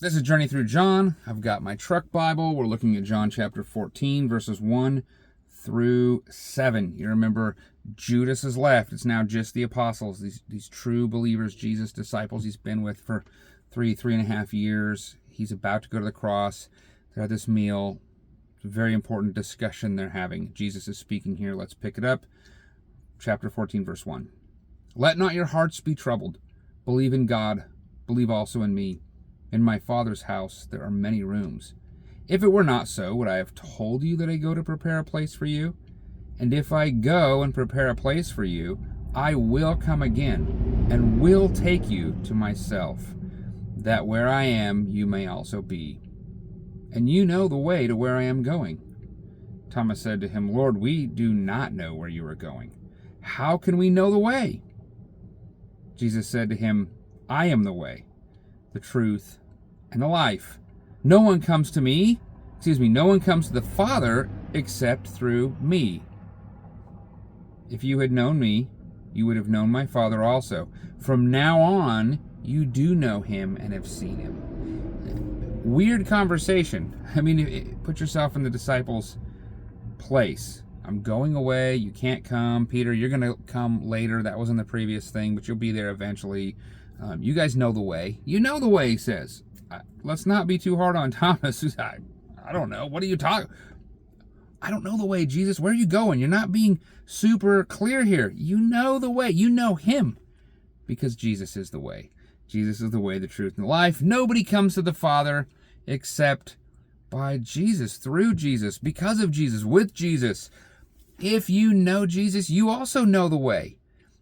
This is Journey Through John. I've got my truck Bible. We're looking at John chapter 14, verses 1 through 7. You remember Judas has left. It's now just the apostles, these true believers, Jesus' disciples he's been with for 3.5 years. He's about to go to the cross. They're at this meal. It's a very important discussion they're having. Jesus is speaking here. Let's pick it up. Chapter 14, verse 1. Let not your hearts be troubled. Believe in God. Believe also in me. In my Father's house there are many rooms. If it were not so, would I have told you that I go to prepare a place for you? And if I go and prepare a place for you, I will come again, and will take you to myself, that where I am you may also be. And you know the way to where I am going. Thomas said to him, Lord, we do not know where you are going. How can we know the way? Jesus said to him, I am the way, the truth, and the life. No one comes to the Father except through me. If you had known me, you would have known my Father also. From now on, you do know him and have seen him. Weird conversation. I mean, put yourself in the disciples' place. I'm going away. You can't come. Peter, you're going to come later. That was in the previous thing, but you'll be there eventually. You guys know the way. You know the way, he says. Let's not be too hard on Thomas. I don't know. What are you talking? I don't know the way, Jesus. Where are you going? You're not being super clear here. You know the way. You know him. Because Jesus is the way. Jesus is the way, the truth, and the life. Nobody comes to the Father except by Jesus, through Jesus, because of Jesus, with Jesus. If you know Jesus, you also know the way.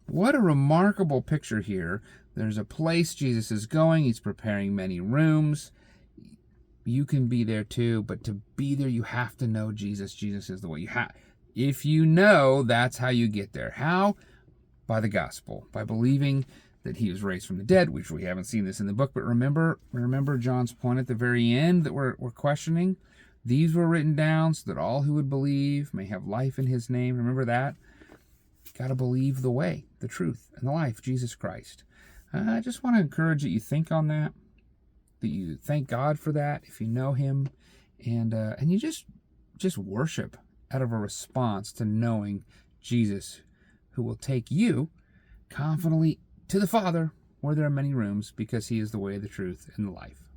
What a remarkable picture here. There's a place Jesus is going. He's preparing many rooms. You can be there too, but to be there, you have to know Jesus. Jesus is the way. If you know, that's how you get there. How? By the gospel, by believing that he was raised from the dead, which we haven't seen this in the book, but remember John's point at the very end that we're questioning? These were written down so that all who would believe may have life in his name. Remember that? Got to believe the way, the truth, and the life, Jesus Christ. I just want to encourage that you think on that you thank God for that if you know him, and you just worship out of a response to knowing Jesus, who will take you confidently to the Father where there are many rooms, because he is the way, the truth, and the life.